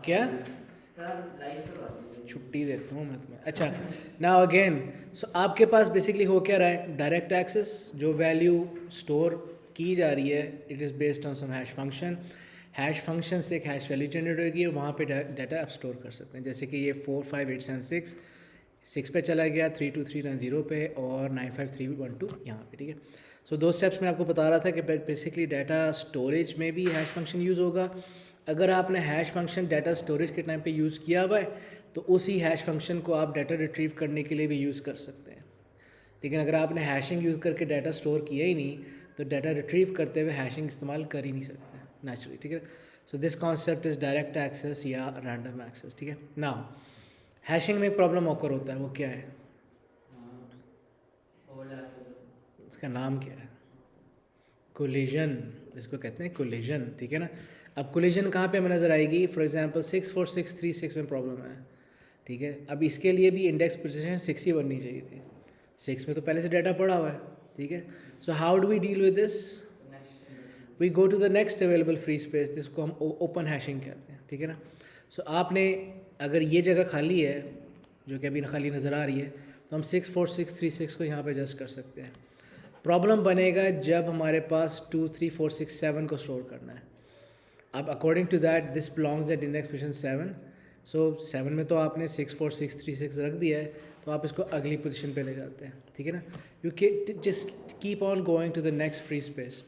क्या छुट्टी देता हूँ मैं तुम्हें। अच्छा, नाउ अगेन, सो आपके पास बेसिकली हो क्या रहा है, डायरेक्ट एक्सेस, जो वैल्यू स्टोर की जा रही है it is based on some hash function. Hash function से एक हैश वैल्यू जनरेट होगी और वहाँ पे डाटा आप स्टोर कर सकते हैं। जैसे कि ये 45876 6 पे चला गया, 32390 पे, और 95312 यहाँ पे, ठीक है। सो दो स्टेप्स मैं आपको बता रहा था कि बेसिकली डाटा स्टोरेज में भी हैश फंक्शन यूज़ होगा। अगर आपने हैश फंक्शन डाटा स्टोरेज के टाइम पे यूज़ किया हुआ है तो उसी हैश फंक्शन को आप डाटा रिट्रीव करने के लिए भी यूज़ कर सकते हैं। लेकिन अगर आपने हैशिंग यूज़ करके डाटा स्टोर किया ही नहीं तो डाटा रिट्रीव करते हुए हैशिंग इस्तेमाल कर ही नहीं सकते नेचुरली, ठीक है। So this concept is direct access या रैंडम एक्सेस, ठीक है ना। हैशिंग में एक प्रॉब्लम ऑकर होता है, वो क्या है, उसका नाम क्या है, कोलिजन, इसको कहते हैं कोलिजन, ठीक है ना। अब कोलिजन कहाँ पे हमें नज़र आएगी, फॉर एग्जांपल 64636 में प्रॉब्लम है, ठीक है। अब इसके लिए भी इंडेक्स पोजीशन 6 ही बननी चाहिए थी, 6 में तो पहले से डाटा पड़ा हुआ है, ठीक है। So how do we deal with this, we go to the next available free space, जिसको हम ओपन हैशिंग कहते हैं, ठीक है ना। सो आपने अगर ये जगह खाली है जो कि अभी खाली नज़र आ रही है तो हम 64636 को यहाँ पे एडजस्ट कर सकते हैं। प्रॉब्लम बनेगा जब हमारे पास 23467 को स्टोर करना है। अब according to that this belongs at index position 7, so 7 में तो आपने 64636 रख दिया है तो आप इसको अगली पोजीशन पे ले जाते हैं, ठीक है ना। You just keep on going to the next free space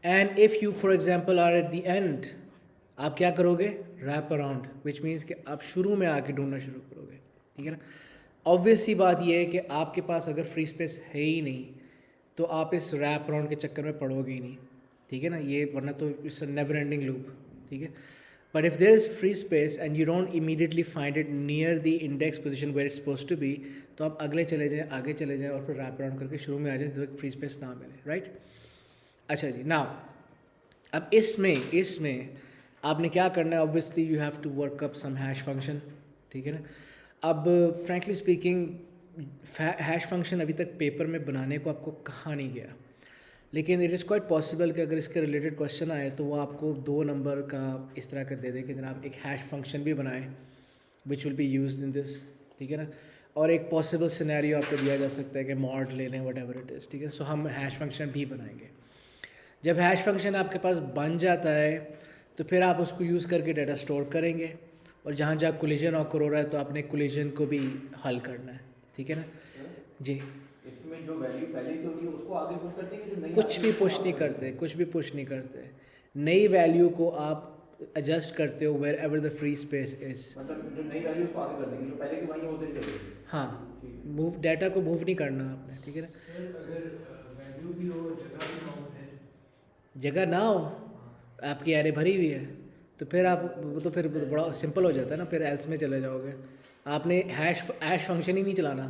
and if you for example are at the end, आप क्या करोगे, रैप अराउंड, विच मीन्स कि आप शुरू में आके ढूंढना शुरू करोगे, ठीक है ना। ऑब्वियस सी बात यह है कि आपके पास अगर फ्री स्पेस है ही नहीं तो आप इस रैप अराउंड के चक्कर में पड़ोगे ही नहीं, ठीक है ना। ये वरना तो it's a never ending loop, ठीक है। But if there is free space and you don't immediately find it near the index position where it's supposed to be, तो आप अगले चले जाएं, आगे चले जाएं और फिर रैप अराउंड करके शुरू में आ जाए जब तक फ्री स्पेस ना मिले, राइट। अच्छा जी, नाउ अब इसमें आपने क्या करना है, obviously you have to work up some hash function, ठीक है ना। अब फ्रैंकली स्पीकिंग हैश फंक्शन अभी तक पेपर में बनाने को आपको कहा नहीं गया, लेकिन इट इज़ क्वाइट पॉसिबल कि अगर इसके रिलेटेड क्वेश्चन आए तो वो आपको 2 नंबर का इस तरह कर दे दे कि जनाब एक हैश फंक्शन भी बनाएं which will be used in this, ठीक है ना। और एक पॉसिबल सिनेरियो आपको दिया जा सकता है कि मॉड ले लें, वट एवर इट इज़, ठीक है। सो हम हैश फंक्शन भी बनाएंगे। जब हैश फंक्शन आपके पास बन जाता है तो फिर आप उसको यूज़ करके डाटा स्टोर करेंगे और जहाँ जहाँ कोलिजन ऑकर हो रहा है तो आपने कोलिजन को भी हल करना है, ठीक है ना जी। इसमें जो वैल्यू पहले की होती है उसको आगे पुश करते हैं कि जो नई कुछ आती है भी उसको पुश आगे नहीं कर देते करते, हैं? कुछ भी पुश नहीं करते, नई वैल्यू को आप एडजस्ट करते हो wherever the free space is. मतलब जो नई वैल्यू उसको आगे कर देंगे, जो पहले के वहीं होते चले। हाँ, ठीक है। मूव डाटा को मूव नहीं करना आपने, ठीक है ना। सर अगर वैल्यू भी हो जगह भी ना हो फिर? जगह ना हो, आपकी एरे भरी हुई है तो फिर आप वो तो फिर बड़ा सिंपल हो जाता है ना, फिर एल्स में चले जाओगे। आपने हैश फंक्शन ही नहीं चलाना,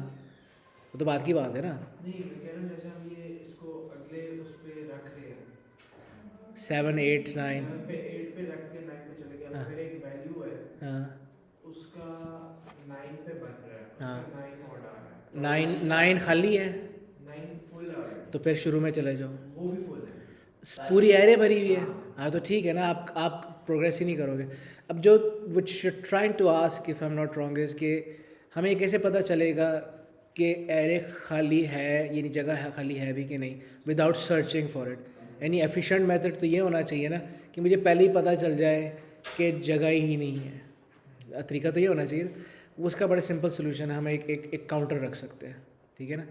वो तो बात की बात है ना। नहीं मैं कह रहा हूँ जैसे हम ये इसको अगले उस पे रख रहे हैं, 7 8 9। 7 पे 8 पे रख के 9 पे चले गए, हाँ अब फिर एक वैल्यू है हाँ उसका 9 पे बन रहा है, हाँ, उसका 9 ऑड आ रहा है, तो 9 9 9 खाली है 9 फुल आ रहा तो है, फिर शुरू में चले जाओ, वो भी फुल है। पूरी एरे भरी हुई है। हाँ हाँ तो ठीक है ना, आप प्रोग्रेस ही नहीं करोगे। अब जो which trying to ask if I am not wrong is कि हमें कैसे पता चलेगा कि एरे खाली है यानी जगह है खाली है भी कि नहीं विदाउट सर्चिंग फॉर इट। यानी एफिशिएंट मेथड तो ये होना चाहिए ना कि मुझे पहले ही पता चल जाए कि जगह ही नहीं है। तरीका तो ये होना चाहिए। उसका बड़ा सिंपल सोल्यूशन है, हम एक काउंटर रख सकते हैं, ठीक है ना।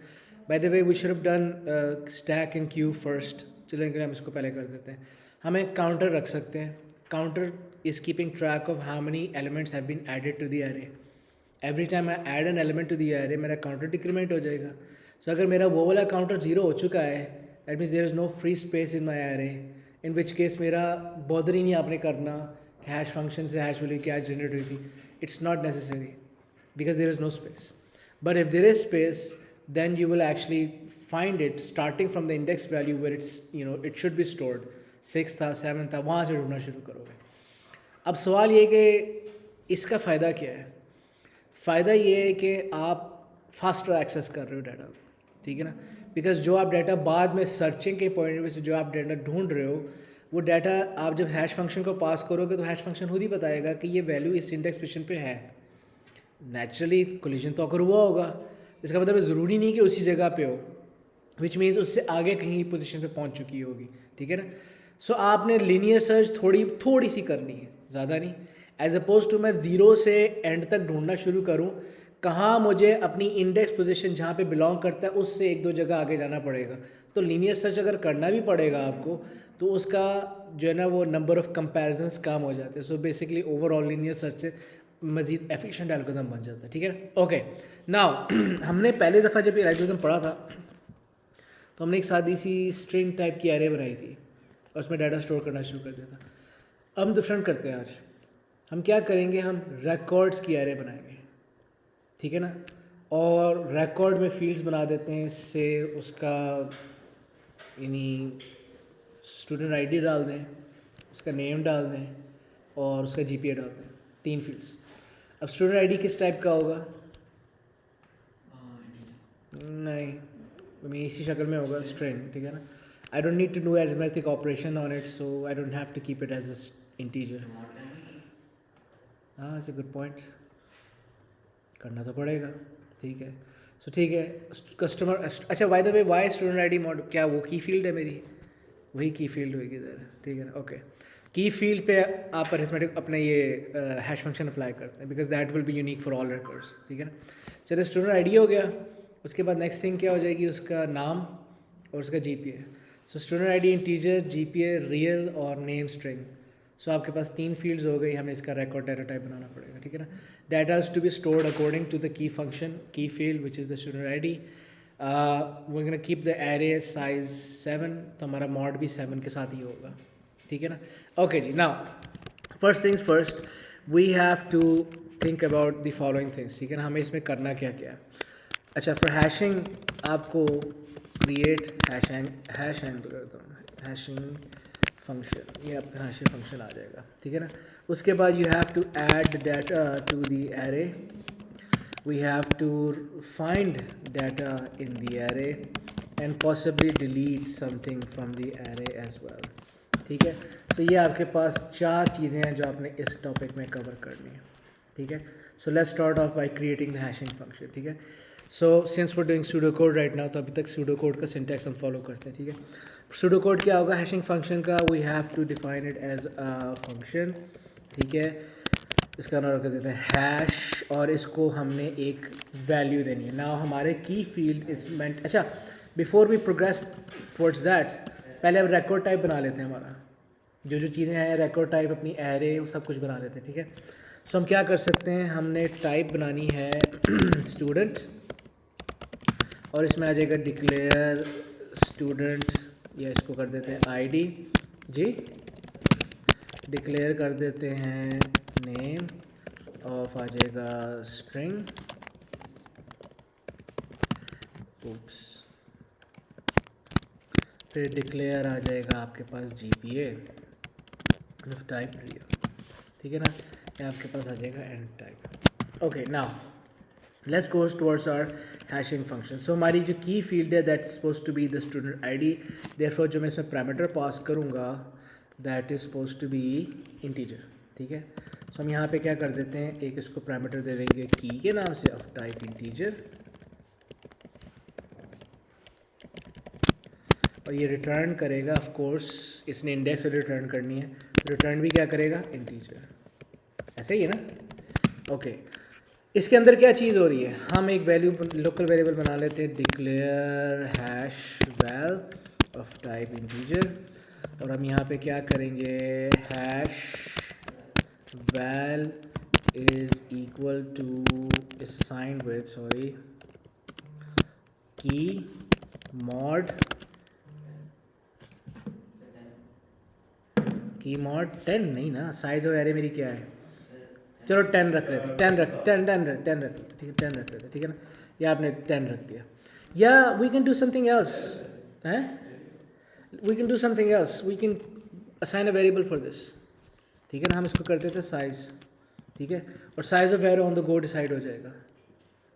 By the way we should have done stack in queue first, चलो हम इसको पहले कर देते हैं। हम एक काउंटर रख सकते हैं, counter is keeping track of how many elements have been added to the array. Every time I add an element to the array मेरा काउंटर डिक्रीमेंट हो जाएगा। सो अगर मेरा वो वाला काउंटर 0 हो चुका है that means there is no free space in my array, in which case मेरा बॉदर ही नहीं आपने करना हैश फंक्शन से हैश वैल्यू क्या जनरेट हुई थी। It's not necessary because there is no space. But if there is space, then you will actually find it starting from the index value where it's it should be stored, 6 था 7 था, वहाँ से ढूंढना शुरू करोगे। अब सवाल ये कि इसका फ़ायदा क्या है। फ़ायदा ये है कि आप फास्टर एक्सेस कर रहे हो डाटा, ठीक है ना। बिकॉज जो आप डाटा बाद में सर्चिंग के पॉइंट में से जो आप डाटा ढूंढ रहे हो वो डाटा आप जब हैश फंक्शन को पास करोगे तो हैश फंक्शन खुद ही बताएगा कि ये वैल्यू इस इंडेक्स पोजीशन पे है। नेचुरली कोलिजन तो अगर हुआ होगा, इसका मतलब ज़रूरी नहीं कि उसी जगह पे हो, विच मीन्स उससे आगे कहीं पोजीशन पे पहुंच चुकी होगी, ठीक है ना। सो आपने लीनियर सर्च थोड़ी सी करनी है, ज़्यादा नहीं, एज अपोज टू मैं ज़ीरो से एंड तक ढूंढना शुरू करूं, कहाँ मुझे अपनी इंडेक्स पोजीशन जहाँ पे बिलोंग करता है उससे एक दो जगह आगे जाना पड़ेगा। तो लीनियर सर्च अगर करना भी पड़ेगा आपको तो उसका जो है ना वो नंबर ऑफ़ कंपैरिजंस कम हो जाते हैं। So basically overall linear search से मज़ीद एफिशिएंट एल्गोरिथम बन जाता है, ठीक है। ओके नाउ हमने पहली दफ़ा जब ये एल्गोरिथम पढ़ा था तो हमने एक सादी सी स्ट्रिंग टाइप की एरे बनाई थी और उसमें डाटा स्टोर करना शुरू कर दिया था। अब हम डिफरेंट करते हैं, आज हम क्या करेंगे, हम रिकॉर्ड्स की एरे बनाएंगे, ठीक है ना। और रिकॉर्ड में फील्ड्स बना देते हैं, इससे उसका यानी स्टूडेंट आईडी डाल दें, उसका नेम डाल दें और उसका जीपीए डाल दें, 3 फील्ड्स। अब स्टूडेंट आईडी किस टाइप का होगा? नहीं, इसी शक्ल में होगा, स्ट्रिंग, ठीक है ना। I don't need to do arithmetic operation on it, so I don't have to keep it as a integer. हाँ, इट्स अ गुड पॉइंट, करना तो पड़ेगा, ठीक है। सो ठीक है, कस्टमर, अच्छा by the way why student ID mod, क्या वो की फील्ड है मेरी? वही की फील्ड होगी इधर, ठीक है ना। ओके, की फील्ड पे आप अरिथमेटिक अपने ये हैश फंक्शन अप्लाई करते हैं, because that will be unique for all records, ठीक है ना। चलिए स्टूडेंट आईडी हो गया, उसके बाद नेक्स्ट थिंग क्या हो जाएगी, उसका नाम और उसका GPA. So student ID integer, GPA real और नेम स्ट्रिंग। सो आपके पास 3 फील्ड्स हो गई, हमें इसका रिकॉर्ड डाटा टाइप बनाना पड़ेगा, ठीक है ना। Data is to be stored according to the key function, key field which is the student ID. We gonna keep the array size 7, तो हमारा मॉड भी 7 के साथ ही होगा, ठीक है ना। ओके जी, now first things first, we have to think about the following things, ठीक है ना। हमें इसमें करना क्या क्या है। अच्छा, फॉर हैशिंग आपको क्रिएट हैशिंग फंक्शन, ये आपका हैशिंग फंक्शन आ जाएगा, ठीक है ना। उसके बाद you have to add data to the array, we have to find data in the array and possibly delete something from the array as well, ठीक है। तो ये आपके पास 4 चीज़ें हैं जो आपने इस टॉपिक में कवर करनी है, ठीक है। So let's start off by creating the hashing function, ठीक है। So since we doing pseudo code right now, तो अभी तक सूडो कोड का सिंटैक्स हम फॉलो करते हैं, ठीक है। सूडो कोड क्या होगा हैशिंग फंक्शन का? We have to define it as a function, ठीक है। इसका नाम रख देते हैं हैश और इसको हमने एक वैल्यू देनी है। नाउ हमारे की फील्ड इज मेंट, अच्छा before we progress towards that, पहले अब रिकॉर्ड टाइप बना लेते हैं। हमारा जो चीज़ें हैं रिकॉर्ड टाइप, अपनी एरे, वो सब कुछ बना लेते हैं, ठीक है। सो हम क्या कर सकते हैं, हमने टाइप बनानी है स्टूडेंट और इसमें आ जाएगा डिक्लेयर स्टूडेंट, या इसको कर देते हैं आईडी जी, डिक्लेयर कर देते हैं नेम, ऑफ आ जाएगा स्ट्रिंग, उप्स, फिर डिक्लेयर आ जाएगा आपके पास जीपीए ऑफ टाइप रियल, ठीक है ना। ये आपके पास आ जाएगा end type. Okay, now let's go towards our hashing function. So हमारी जो की फील्ड है that suppose to be the student ID, therefore जो मैं इसमें पैरामीटर पास करूँगा that is suppose to be integer, ठीक है। सो हम यहाँ पे क्या कर देते हैं, एक इसको पैरामीटर दे देंगे की के नाम से ऑफ टाइप इंटीजर, और ये रिटर्न करेगा, ऑफ कोर्स इसने इंडेक्स रिटर्न करनी है, रिटर्न भी क्या करेगा, इंटीजर, ऐसे ही है ना। ओके, इसके अंदर क्या चीज़ हो रही है, हम एक वैल्यू लोकल वेरिएबल बना लेते हैं, declare hash val of type integer, और हम यहाँ पे क्या करेंगे, hash val is equal to is assigned with sorry key mod 10 नहीं ना, साइज ऑफ एरे मेरी क्या है, चलो 10 रख लेते हैं, 10 रख ठीक है, 10 रख लेते हैं, ठीक है ना। या आपने 10 रख दिया, या we can do something else, हैं, we can do something else, we can assign a variable for this, ठीक है ना। हम इसको कर देते हैं साइज, ठीक है, और size of array on the go decide हो जाएगा,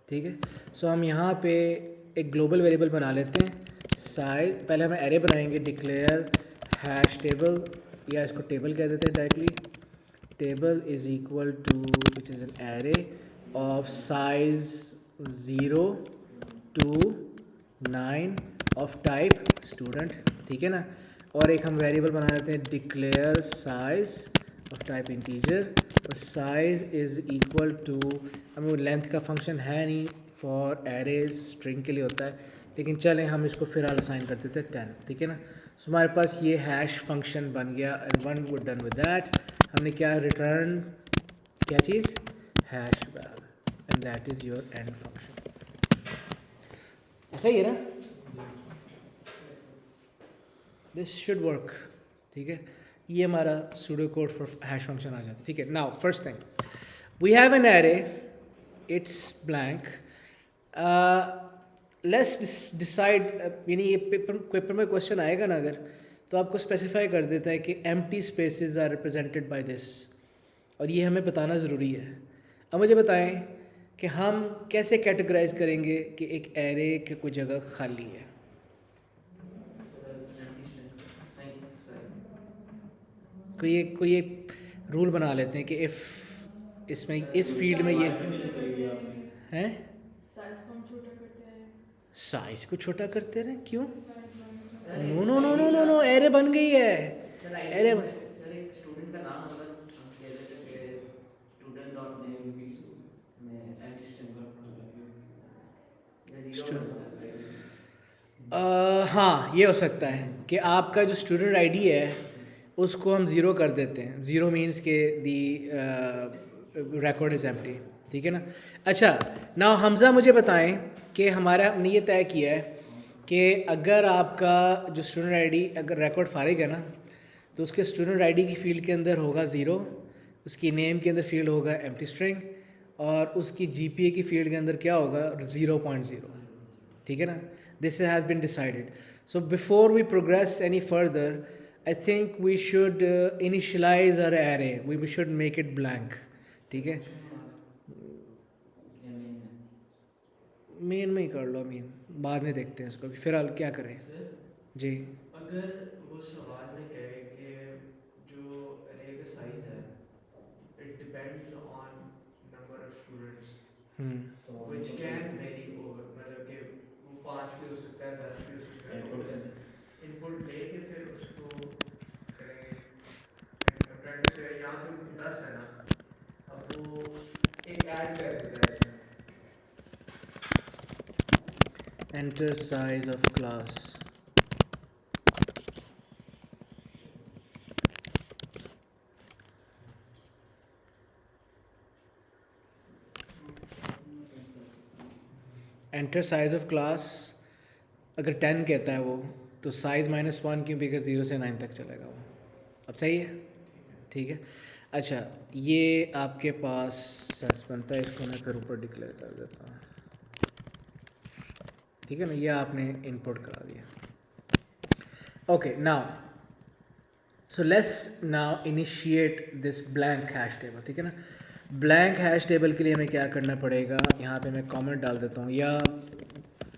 ठीक है। सो हम यहाँ पे एक ग्लोबल वेरिएबल बना लेते हैं साइज, पहले हम एरे बनाएंगे, डिक्लेयर हैश टेबल या इसको टेबल कह देते हैं directly. Table is equal to which is an array of size 0 to 9 of type student. ठीक है ना. और एक हम वेरिएबल बना देते हैं declare size of type integer, और साइज इज़ इक्वल टू, हमें लेंथ का फंक्शन है नहीं फॉर एरेज, स्ट्रिंग के लिए होता है, लेकिन चलें हम इसको फिलहाल असाइन कर देते हैं 10. ठीक है ना. सो हमारे पास ये हैश फंक्शन बन गया एंड वन वो डन विद दैट. हमने क्या रिटर्न, क्या चीज़, hash val, and that is your end function. ऐसा ही है ना. This should work. ठीक है. ये हमारा pseudo code for hash function आ जाता है. ठीक है. Now first thing, we have an array, it's blank. Let's decide, यानी ये पेपर में क्वेश्चन आएगा ना अगर, तो आपको स्पेसिफाई कर देता है कि empty spaces are represented by this, और ये हमें बताना ज़रूरी है. अब मुझे बताएं कि हम कैसे कैटेगराइज करेंगे कि एक एरे की कोई जगह खाली है. कोई एक रूल बना लेते हैं कि इफ़ इसमें इस फील्ड में ये हैं, साइज को छोटा करते रहे. क्यों? No no no no no no, array बन गई है. एरे सर एक स्टूडेंट का नाम होगा, हम कह देते हैं कि स्टूडेंट डॉट नेम में एम्प्टी स्ट्रिंग का हाँ, ये हो सकता है कि आपका जो स्टूडेंट आईडी है उसको हम ज़ीरो कर देते हैं. ज़ीरो मीन्स के दी रिकॉर्ड इज़ एम्प्टी. ठीक है ना. अच्छा, नाउ हमज़ा मुझे बताएं कि हमारा हमने ये तय किया है कि अगर आपका जो स्टूडेंट आईडी, अगर रिकॉर्ड फारिग है ना, तो उसके स्टूडेंट आईडी की फ़ील्ड के अंदर होगा 0, उसकी नेम के अंदर फील्ड होगा एम्प्टी स्ट्रिंग, और उसकी जीपीए की फील्ड के अंदर क्या होगा 0.0. ठीक है ना. This has been decided. So before we progress any further, I think we should initialize our array. We should make it blank. ठीक है. मेन में ही कर लो, मेन बाद में देखते हैं इसको. फिलहाल क्या करें जी. अगर वो सवाल में कहे कि जो array का साइज है, it depends on number of students, which can vary over, मतलब कि वो 5 भी हो सकता है, 10 भी हो सकता है. इनपुट लेके फिर उसको करेंगे. अटेंडेंस से यहाँ तो 10 है ना, अब वो एक ऐड कर देता है इसमें. Enter size of class. Enter size of class अगर 10 कहता है वो, तो साइज़ -1 क्यों, बिकॉज 0 से 9 तक चलेगा वो. अब सही है. ठीक है. अच्छा, ये आपके पास सच बनता है, इसको मैं फिर ऊपर डिक्लेयर कर देता हूँ. ठीक है ना. ये आपने इनपुट करा दिया. Okay, now so let's now initiate this blank hash table. ठीक है ना. ब्लैंक हैश टेबल के लिए हमें क्या करना पड़ेगा, यहाँ पे मैं कमेंट डाल देता हूँ, या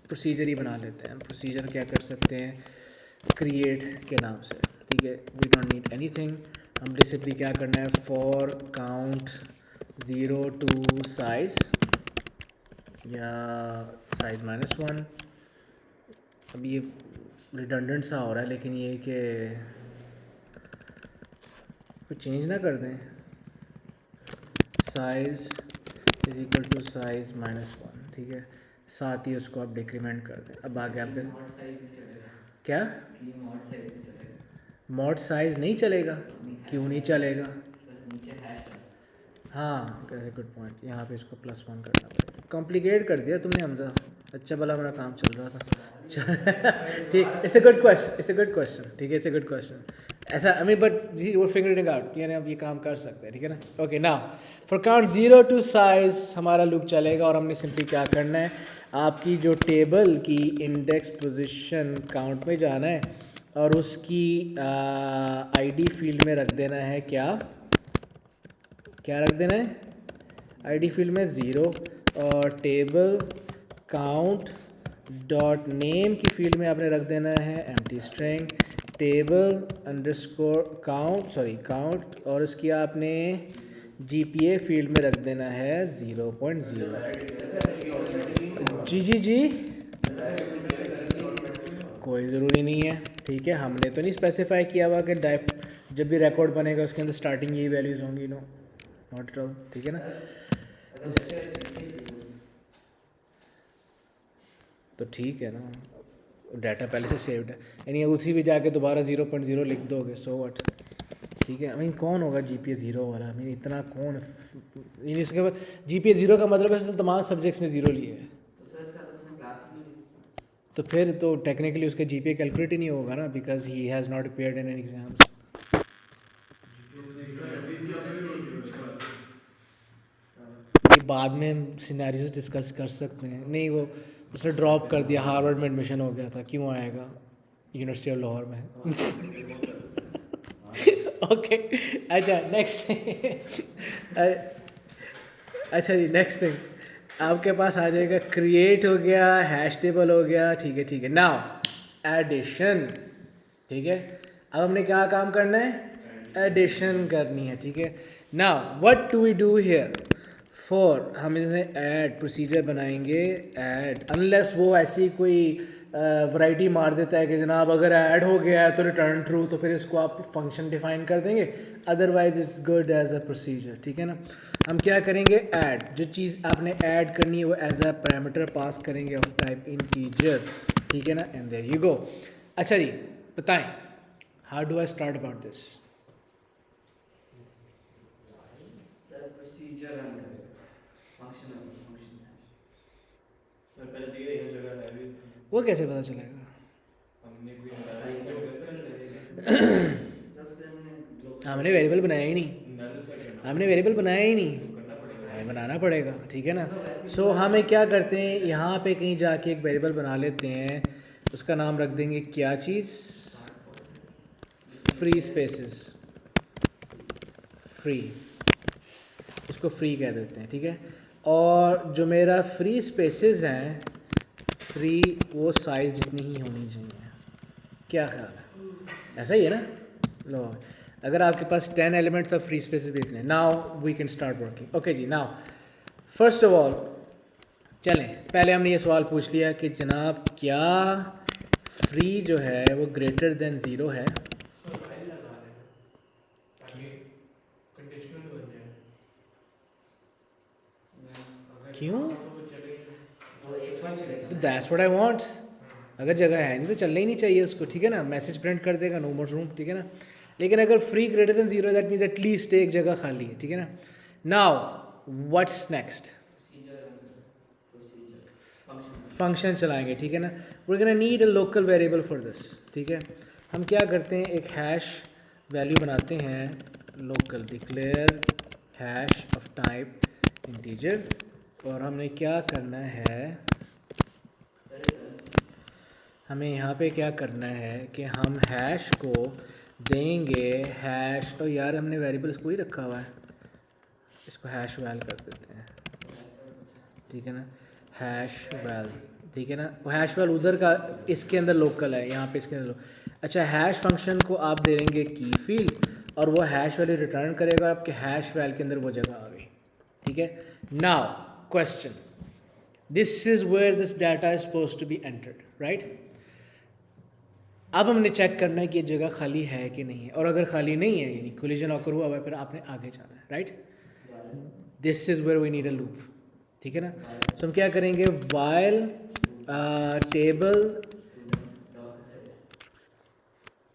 प्रोसीजर ही बना लेते हैं. प्रोसीजर क्या कर सकते हैं, क्रिएट के नाम से. ठीक है. We don't need anything. हम बेसिकली क्या करना है, फॉर काउंट 0 to साइज, या साइज -1. अब ये रिडंडेंट सा हो रहा है, लेकिन ये कि कुछ चेंज ना कर दें. Size is equal to size -1. ठीक है. साथ ही उसको आप डिक्रीमेंट कर दें. अब आगे आपके क्या, मॉड साइज नहीं चलेगा. क्यों नहीं चलेगा? हाँ, कैसे, गुड पॉइंट. यहाँ पे इसको +1 करना पड़ेगा. कॉम्प्लिकेट कर दिया तुमने हमजा. अच्छा भला मेरा काम चल रहा था. ठीक. It's a good question, it's a good question. ठीक है, इट्स अ गुड क्वेश्चन. ऐसा आई मीन, बट जी वो फिगरिंग आउट, यानी अब ये काम कर सकते हैं. ठीक है ना. Okay, now for count 0 to size हमारा लूप चलेगा, और हमने सिंपली क्या करना है, आपकी जो टेबल की इंडेक्स पोजीशन काउंट में जाना है, और उसकी आईडी फील्ड में रख देना है क्या रख देना है, आईडी फील्ड में 0, और टेबल काउंट डॉट नेम की फील्ड में आपने रख देना है empty string, table underscore count और उसकी आपने GPA फील्ड में रख देना है 0.0। जी कोई ज़रूरी नहीं है, ठीक है। हमने तो नहीं स्पेसिफाई किया हुआ कि जब भी रिकॉर्ड बनेगा उसके अंदर स्टार्टिंग यही वैल्यूज़ होंगी, नो नॉट एट ऑल, ठीक है ना। तो ठीक है ना, डाटा पहले से सेव्ड है, यानी उसी भी जाके दोबारा 0.0 लिख दोगे, सो व्हाट, ठीक है। आई मीन कौन होगा GPA 0 वाला, आई मीन इतना कौन, यानी इसके बाद GPA 0 का मतलब है तो तमाम सब्जेक्ट्स में 0 लिए है, तो फिर तो टेक्निकली उसका GPA कैलकुलेट ही नहीं होगा ना, because he has not appeared in any exams. ये बाद में हम सिनेरियोज डिस्कस कर सकते हैं। नहीं, वो उसने ड्रॉप कर दिया, हार्वर्ड में एडमिशन हो गया था, क्यों आएगा यूनिवर्सिटी ऑफ लाहौर में। ओके अच्छा नेक्स्ट अच्छा जी नेक्स्ट थिंग आपके पास आ जाएगा, क्रिएट हो गया, हैश टेबल हो गया, ठीक है। नाउ एडिशन, ठीक है। अब हमने क्या काम करना है, एडिशन करनी है, ठीक है। Now what do we do here, for हम इसमें ऐड प्रोसीजर बनाएंगे, ऐड अनलेस वो ऐसी कोई वैरायटी मार देता है कि जनाब अगर ऐड हो गया है तो रिटर्न ट्रू, तो फिर इसको आप फंक्शन डिफाइन कर देंगे, otherwise it's good as a procedure, ठीक है ना। हम क्या करेंगे, ऐड, जो चीज़ आपने ऐड करनी है वो एज अ पैरामीटर पास करेंगे ऑफ टाइप इंटीजर, ठीक है ना, एंड देयर यू गो। अच्छा जी बताएं, how do I start about this. Sir procedure run करेगा फंक्शन सर पहले तो ये जगह है भी, वो कैसे पता चलेगा, हमने कोई हमने वेरिएबल बनाया ही नहीं, हमने वेरिएबल बनाया ही नहीं, हमें बनाना पड़ेगा, ठीक है ना। सो हमें क्या करते हैं, यहाँ पे कहीं जाके एक वेरिएबल बना लेते हैं, उसका नाम रख देंगे क्या चीज़, फ्री स्पेसेस, फ्री, इसको फ्री कह देते हैं, ठीक है। और जो मेरा फ्री स्पेसेस हैं, फ्री वो साइज़ जितनी ही होनी चाहिए, क्या ख्याल है, ऐसा ही है ना। लो अगर आपके पास 10 एलिमेंट्स ऑफ फ्री स्पेसेस भी इतने, now we can start working. Okay जी, नाउ फर्स्ट ऑफ ऑल चलें, पहले हमने ये सवाल पूछ लिया कि जनाब क्या फ्री जो है वो ग्रेटर देन 0 है, क्यों, तो दैट्स व्हाट आई वांट। अगर जगह है नहीं तो चलना ही नहीं चाहिए उसको, ठीक है ना, मैसेज प्रिंट कर देगा नो मोर रूम, ठीक है ना। लेकिन अगर free greater than 0 that means at least एक जगह खाली है, ठीक है ना। नाउ व्हाट्स नेक्स्ट, फंक्शन चलाएंगे, ठीक है ना। We are gonna need a local variable for this, ठीक है। हम क्या करते हैं, एक हैश वैल्यू बनाते हैं, local declare hash of type integer, और हमने क्या करना है, हमें यहाँ पे क्या करना है कि हम हैश को देंगे हैश, और यार हमने वेरिएबल इसको ही रखा हुआ है, इसको हैश वैल कर देते हैं, ठीक है ना, हैश वैल, ठीक है ना। वो हैश वैल उधर का इसके अंदर लोकल है, यहाँ पे इसके अंदर अच्छा हैश फंक्शन को आप दे देंगे की फील्ड, और वो हैश वैल्यू रिटर्न करेगा, आपके हैश वैल के अंदर वो जगह आ गई, ठीक है। Now question, this is where this data is supposed to be entered, right. अब हमने चेक करना है कि ये जगह खाली है कि नहीं है, और अगर खाली नहीं है यानी कोलिजन ऑकर हुआ है, फिर आपने आगे जाना है, right. This is where we need a loop, ठीक है ना। सो हम क्या करेंगे, वाइल टेबल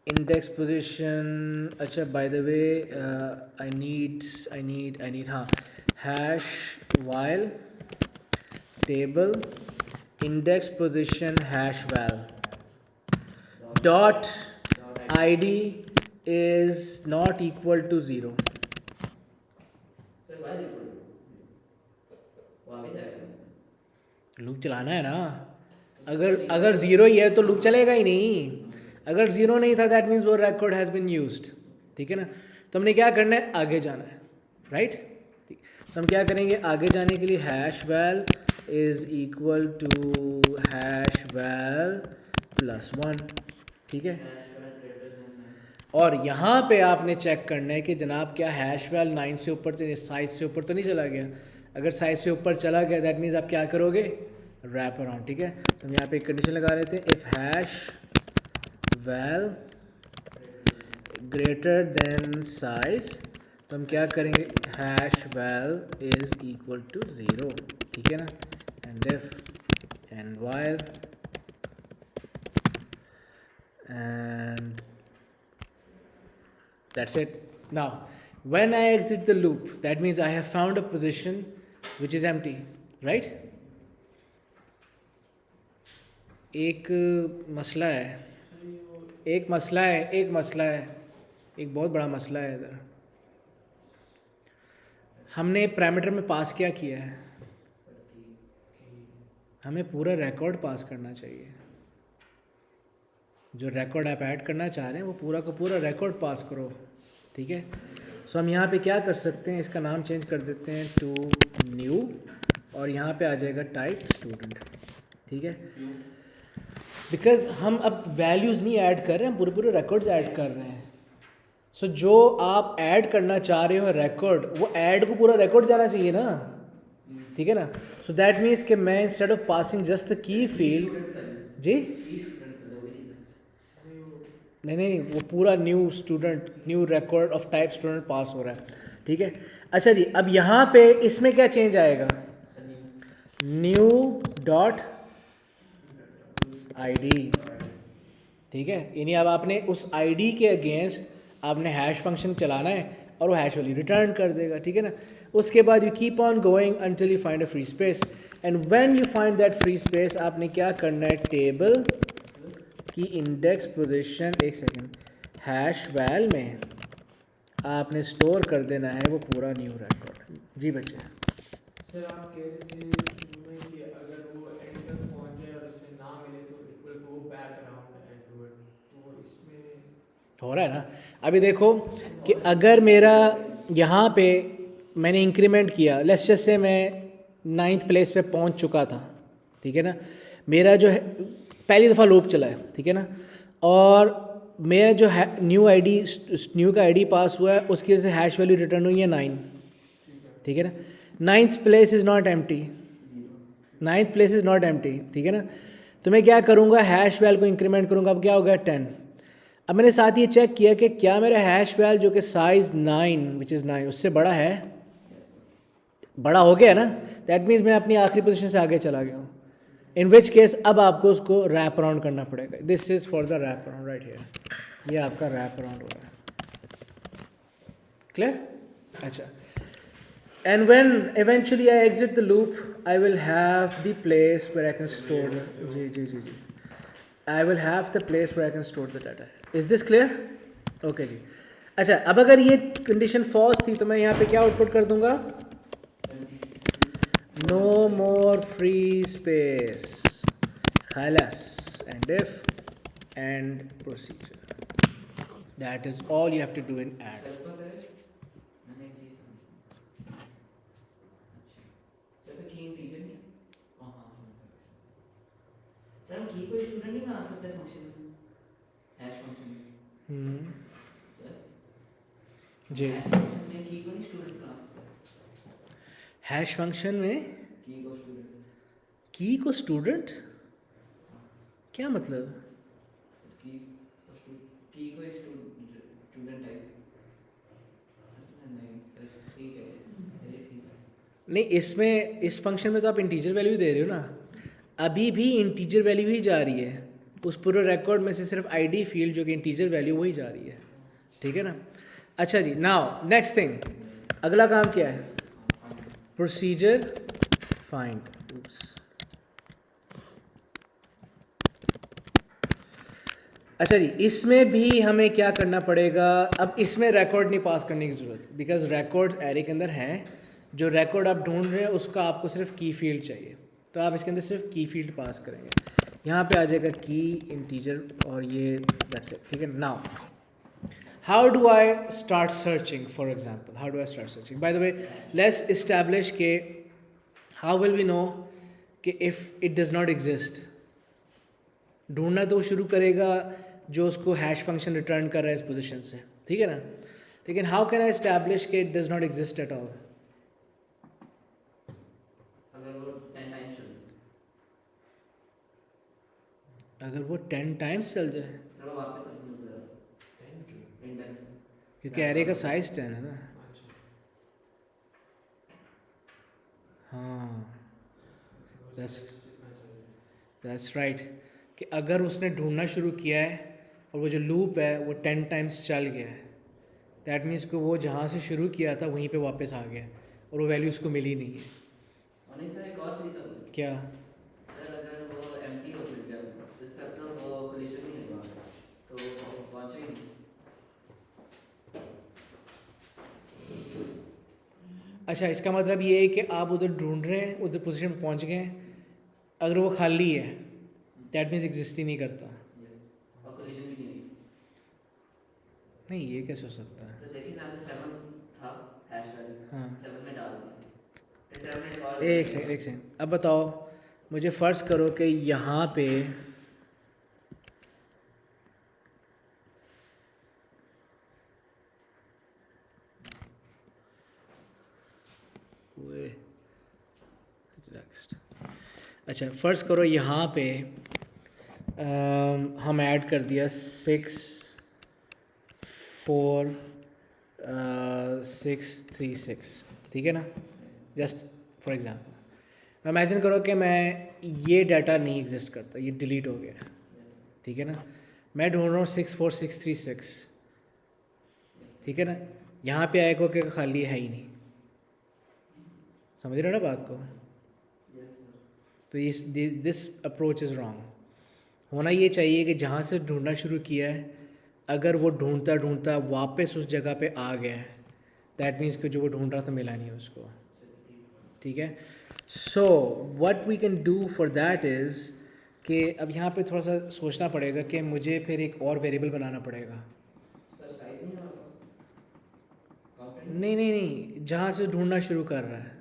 इंडेक्स पोजीशन, अच्छा by the way I need हाँ, hash while table index position hash val dot id is not equal to 0, sir Y equal वो आगे जाएगा, लूप चलाना है ना। अगर 0 ही है तो लूप चलेगा ही नहीं, अगर 0 नहीं था दैट मीन्स वो रिकॉर्ड हैज़ बीन यूज्ड, ठीक है ना। तो हमने क्या करना है, आगे जाना है, राइट। तो हम क्या करेंगे, आगे जाने के लिए hash val is equal to hash val +1, ठीक है। और यहाँ पे आपने चेक करना है कि जनाब क्या हैश वैल 9 से ऊपर साइज से ऊपर तो नहीं चला गया। अगर साइज से ऊपर चला गया दैट मीन्स आप क्या करोगे, रैप अराउंड। ठीक है, तो हम यहाँ पे एक कंडीशन लगा रहे थे, if hash val greater than size, तो हम क्या करेंगे, hash val is equal to 0। ठीक है ना, and if and while and that's it. Now when I exit the loop, that means I have found a position which is empty, right? एक मसला है, एक बहुत बड़ा मसला है इधर। हमने पैरामीटर में पास क्या किया है, हमें पूरा रिकॉर्ड पास करना चाहिए। जो रिकॉर्ड आप ऐड करना चाह रहे हैं वो पूरा का पूरा रिकॉर्ड पास करो। ठीक है, सो हम यहाँ पे क्या कर सकते हैं, इसका नाम चेंज कर देते हैं टू न्यू, और यहाँ पे आ जाएगा टाइप स्टूडेंट। ठीक है, बिकॉज हम अब वैल्यूज़ नहीं ऐड कर रहे हैं, पूरे रिकॉर्ड्स ऐड कर रहे हैं। सो जो आप ऐड करना चाह रहे हो रिकॉर्ड, वो ऐड को पूरा रिकॉर्ड जाना चाहिए ना। ठीक है ना, सो दैट मीन्स कि मैं instead of passing just the key field, जी नहीं, वो पूरा new student, new record of type student pass हो रहा है। ठीक है, अच्छा जी, अब यहाँ पे इसमें क्या चेंज आएगा, न्यू डॉट आईडी। ठीक है, यानी अब आपने उस आईडी के अगेंस्ट आपने हैश फंक्शन चलाना है और वो हैश वैल्यू रिटर्न कर देगा। ठीक है ना, उसके बाद you keep on going until you find a free space, and when you find that free space आपने क्या करना है, टेबल की इंडेक्स पोजीशन, एक सेकेंड, हैश वैल में आपने स्टोर कर देना है वो पूरा न्यू रिकॉर्ड। जी बच्चे, सर आप कह रहे थे शुरू में कि अगर वो एंड तक पहुंच जाए और उसे ना मिले तो it will go back around and to it, तो इसमें हो रहा है ना। अभी देखो कि अगर मेरा यहाँ पे मैंने इंक्रीमेंट किया, लेट्स जस्ट से मैं 9th प्लेस पे पहुँच चुका था। ठीक है ना, मेरा जो है पहली दफ़ा लूप चला है। ठीक है ना, और मेरा जो है न्यू का आईडी पास हुआ है, उसकी वजह से हैश वैल्यू रिटर्न हुई है 9। ठीक है ना, 9th place is not empty, 9th place is not empty. ठीक है ना, तो मैं क्या करूँगा, हैश वैल को इंक्रीमेंट करूँगा। अब क्या हो गया 10। अब मैंने साथ ये चेक किया कि क्या मेरा हैश वैल जो कि साइज़ 9 विच इज़ 9 उससे बड़ा है, बड़ा हो गया ना, दैट मीन्स मैं अपनी आखिरी पोजीशन से आगे चला गया हूँ। इन विच केस अब आपको उसको रैप अराउंड करना पड़ेगा। This is for the wrap around right here, ये आपका रैप अराउंड हो रहा है। क्लियर? अच्छा, and when eventually I exit the loop I will have the place where I can store, जी I will have the place where I can store the data. Is this clear? Okay जी। अच्छा, अब अगर ये condition false थी तो मैं यहाँ पे क्या आउटपुट कर दूंगा, no more free space, khalas, and if and procedure, that is all you have to do in add। मैंने एक चीज समझी। अच्छा, सर की इंटीजर नहीं है, हाँ समझ गया सर। हम की को स्टूडेंट नहीं बना सकते फंक्शन में, हैश फंक्शन में सर जी, हैश फंक्शन में की को नहीं स्टूडेंट बना सकते, हैश फंक्शन में की को स्टूडेंट क्या मतलब, की को स्टूडेंट टाइप इसमें नहीं सर। ठीक है, चलिए ठीक है। नहीं, इसमें इस फंक्शन में तो आप इंटीजर वैल्यू दे रहे हो ना, अभी भी इंटीजर वैल्यू ही जा रही है, उस पूरे रिकॉर्ड में से सिर्फ आईडी फील्ड जो कि इंटीजर वैल्यू वही जा रही है। ठीक है ना, अच्छा जी, नाउ नेक्स्ट थिंग, अगला काम क्या है, प्रोसीजर फाइंड। अच्छा जी, इसमें भी हमें क्या करना पड़ेगा, अब इसमें रिकॉर्ड नहीं पास करने की ज़रूरत, बिकॉज रिकॉर्ड्स एरे के अंदर हैं। जो रिकॉर्ड आप ढूंढ रहे हैं उसका आपको सिर्फ की फील्ड चाहिए, तो आप इसके अंदर सिर्फ की फील्ड पास करेंगे। यहाँ पे आ जाएगा की इंटीजर और ये दैट्स इट। ठीक है, now how do I start searching, for example how do I start searching, bye the way let's establish के हाउ विल वी नो कि if it does not exist, ढूंढना तो शुरू करेगा जो उसको हैश फंक्शन रिटर्न कर रहा है इस पोजीशन से, ठीक है ना। लेकिन हाउ कैन आई एस्टैब्लिश कि it does not exist at all? अगर वो 10 टाइम्स चल जाए, अगर वो 10 टाइम्स चल जाए, सर वो वापस अपने हो जाएगा 10 क्यों? इंडेक्स में। क्योंकि एरे का साइज 10 है ना। अच्छा, हाँ, वो That's- size जितना चाहिए। दैट्स राइट, कि अगर उसने ढूंढना शुरू किया है और वो जो लूप है वो 10 टाइम्स चल गया है, दैट मीन्स को वो जहाँ से शुरू किया था वहीं पे वापस आ गया और वो वैल्यू उसको मिली नहीं है। और नहीं सर, एक और तरीका भी है। क्या? सर अगर वो एम्प्टी हो गया जब, तो इसका मतलब वो कोलिशन नहीं है वहाँ, तो वो पहुँचे ही नहीं। अच्छा, इसका मतलब ये है कि आप उधर ढूंढ रहे हैं, उधर पोजीशन पे पहुंच गए हैं, अगर वो खाली है दैट मीन्स एग्जिस्ट ही नहीं करता। यस, और कोलिशन भी नहीं हुई। नहीं, ये कैसे हो सकता है? सर देखिए ना, अगर 7 था हैश वैल्यू, हाँ, 7 में डाल दिया, फिर 7 में एक और एक सेकंड, अब बताओ मुझे, फ़र्ज़ करो कि यहाँ पे अच्छा, फ़र्ज़ करो यहाँ पे हम ऐड कर दिया 6 4 6 3 6, ठीक है ना, जस्ट फॉर एग्जांपल। इमेजिन करो कि मैं ये डाटा नहीं एग्जिस्ट करता, ये डिलीट हो गया, ठीक है ना। मैं ढूंढ रहा हूँ 6 4 6 3 6, ठीक है ना। यहाँ पे आएगा कि खाली है ही नहीं, समझ रहे हो ना बात को। Yes sir. तो इस दिस अप्रोच इज़ रॉन्ग। होना ये चाहिए कि जहाँ से ढूंढना शुरू किया है, अगर वो ढूंढता ढूंढता वापस उस जगह पे आ गया है, दैट मीन्स कि जो वो ढूंढ रहा था मिला नहीं उसको, ठीक है। So what we can do for that is कि अब यहाँ पे थोड़ा सा सोचना पड़ेगा कि मुझे फिर एक और वेरिएबल बनाना पड़ेगा। सर साइज नहीं है हमारे पास, काउंट नहीं नहीं नहीं, जहाँ से ढूंढना शुरू कर रहा है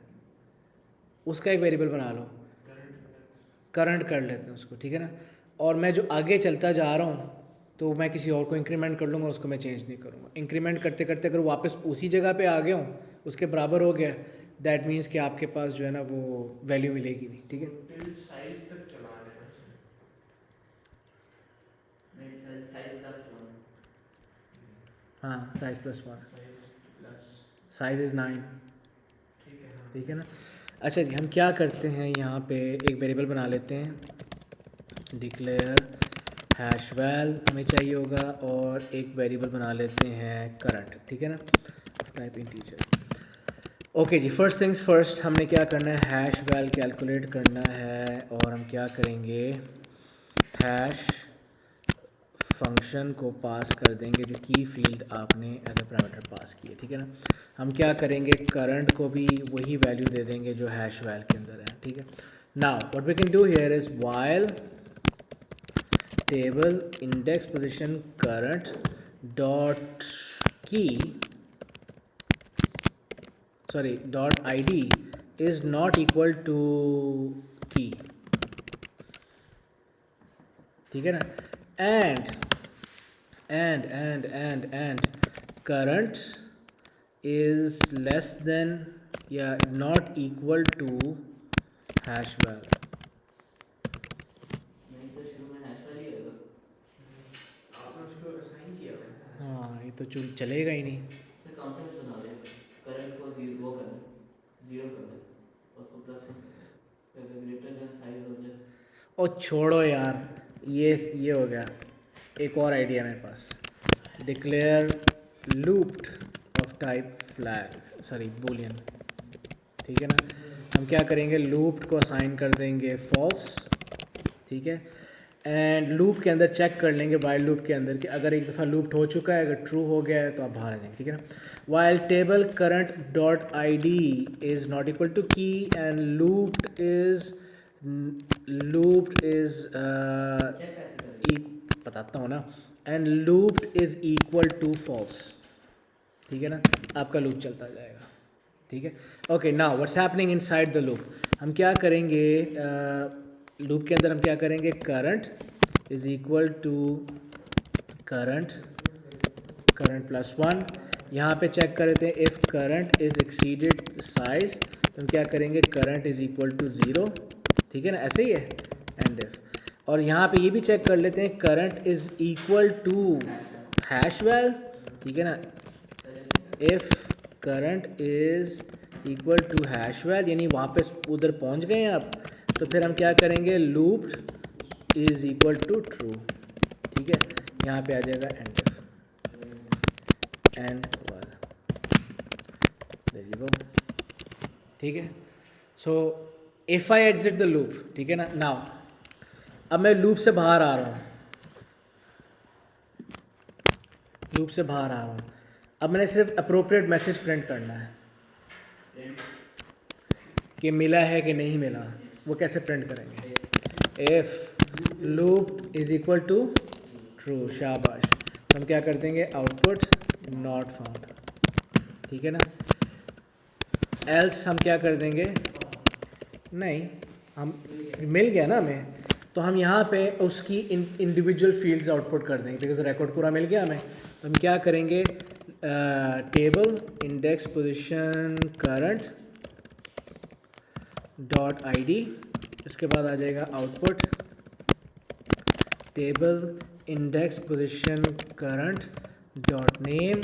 उसका एक वेरिएबल बना लो, करंट कर लेते हैं उसको, ठीक है ना। और मैं जो आगे चलता जा रहा हूँ तो मैं किसी और को इंक्रीमेंट कर लूँगा, उसको मैं चेंज नहीं करूँगा। इंक्रीमेंट करते करते अगर वापस उसी जगह पे आ गया हूँ, उसके बराबर हो गया, दैट मीन्स कि आपके पास जो है ना वो वैल्यू मिलेगी नहीं, ठीक है। टिल साइज तक चला लेना। नहीं सर, साइज प्लस 1। हाँ, size +1, size plus, size is 9, ठीक है हाँ। ठीक है ना। अच्छा जी, हम क्या करते हैं, यहाँ पे एक वेरिएबल बना लेते हैं, डिक्लेयर हैश वैल हमें चाहिए होगा, और एक वेरिएबल बना लेते हैं करंट, ठीक है ना, टाइप इंटीजर। ओके जी, फर्स्ट थिंग्स फर्स्ट, हमने क्या करना है, हैश वैल कैलकुलेट करना है, और हम क्या करेंगे, हैश फंक्शन को पास कर देंगे जो की फील्ड आपने एज अ पैरामीटर पास की है, ठीक है ना। हम क्या करेंगे, करंट को भी वही वैल्यू दे देंगे जो हैश वैल के अंदर है, ठीक है। Now what we can do here is while table index position current dot key dot id is not equal to key, ठीक है ना। and current is less than या not equal to hash val। नहीं sir, शुरू में hash value होगा। आपने उसको असाइन किया हुआ है। हाँ, ये तो चलेगा ही नहीं। सर काउंटर भी बना दे, करंट को 0 वो कर दे, 0 कर दे, उसको प्लस कर दे, फिर ग्रेटर देन साइज हो जाए। और छोड़ो यार, ये हो गया। एक और आइडिया मेरे पास, declare looped of type flag boolean, ठीक है ना। हम क्या करेंगे, लूप्ड को असाइन कर देंगे फॉल्स, ठीक है। एंड लूप के अंदर चेक कर लेंगे, वाइल लूप के अंदर, कि अगर एक दफ़ा लूप्ड हो चुका है, अगर ट्रू हो गया है तो आप बाहर आ जाएंगे, ठीक है ना। While table current dot id is not equal to key and looped is check कैसे करेंगे? बताता हूँ ना, and looped is equal to false, ठीक है ना। आपका लूप चलता जाएगा, ठीक है। Okay, now what's happening inside the loop, हम क्या करेंगे, लूप के अंदर हम क्या करेंगे, current is equal to current plus 1, यहाँ पे चेक कर लेते हैं if current is exceeded size, तो हम क्या करेंगे करंट इज़ इक्वल टू 0, ठीक है ना, ऐसे ही है एंड इफ। और यहाँ पे ये भी चेक कर लेते हैं current is equal to hash val, ठीक है ना, if current is equal to hash val, यानी वहाँ पे उधर पहुँच गए हैं आप, तो फिर हम क्या करेंगे looped is equal to true, ठीक है, यहाँ पे आ जाएगा and if and while, there you go, ठीक है। So if I exit the loop, ठीक है ना, नाउ अब मैं लूप से बाहर आ रहा हूँ, लूप से बाहर आ रहा हूँ, अब मैंने सिर्फ अप्रोप्रिएट मैसेज प्रिंट करना है कि मिला है कि नहीं मिला। वो कैसे प्रिंट करेंगे, if loop is equal to true, शाबाश, तो हम क्या कर देंगे आउटपुट नॉट फाउंड, ठीक है ना, एल्स हम क्या कर देंगे, नहीं हम मिल गया ना हमें, तो हम यहाँ पे उसकी इंडिविजुअल फील्ड्स आउटपुट कर देंगे, बिकॉज रिकॉर्ड पूरा मिल गया हमें, तो हम क्या करेंगे table index position current dot ID, उसके बाद आ जाएगा output table index position current dot name,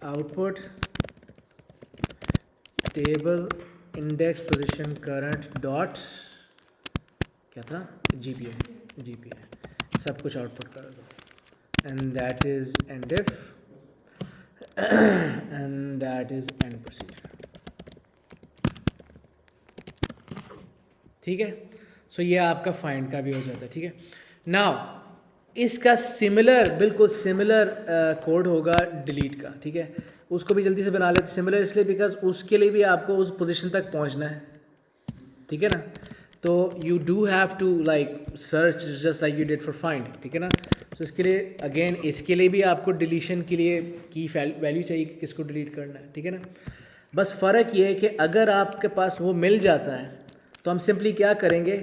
output table index position current dot क्या था GPA, सब कुछ आउटपुट कर दो, and that is and if and that is and procedure, ठीक है। सो ये आपका फाइंड का भी हो जाता है, ठीक है। नाउ इसका सिमिलर, बिल्कुल सिमिलर कोड होगा डिलीट का, ठीक है, उसको भी जल्दी से बना लेते, सिमिलर इसलिए बिकॉज उसके लिए भी आपको उस पोजीशन तक पहुंचना है, ठीक है ना, तो you do have to like search just like you did for find, ठीक है ना। तो इसके लिए अगेन इसके लिए भी आपको डिलीशन के लिए की वैल्यू चाहिए कि किसको डिलीट करना है, ठीक है ना। बस फ़र्क ये है कि अगर आपके पास वो मिल जाता है तो हम सिंपली क्या करेंगे,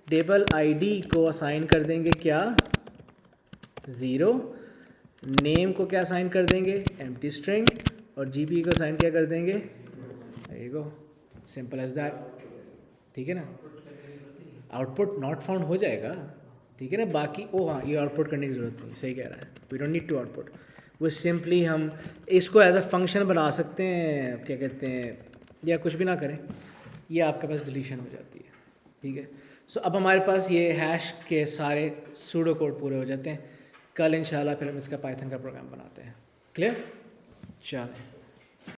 टेबल ID को असाइन कर देंगे क्या 0, नेम को क्या असाइन कर देंगे एम्प्टी स्ट्रिंग, और GP को असाइन क्या कर देंगे, there you go, simple as that, ठीक है ना। आउटपुट नॉट फाउंड हो जाएगा, ठीक है ना, बाकी हाँ ये आउटपुट करने की ज़रूरत नहीं, सही कह रहा है, we don't need to output, वो सिंपली हम इसको एज अ फंक्शन बना सकते हैं, क्या कहते हैं, या कुछ भी ना करें, ये आपके पास डिलीशन हो जाती है, ठीक है। सो अब हमारे पास ये हैश के सारे सूडो कोड पूरे हो जाते हैं, कल इंशाल्लाह फिर हम इसका पाइथन का प्रोग्राम बनाते हैं, क्लियर, चलें।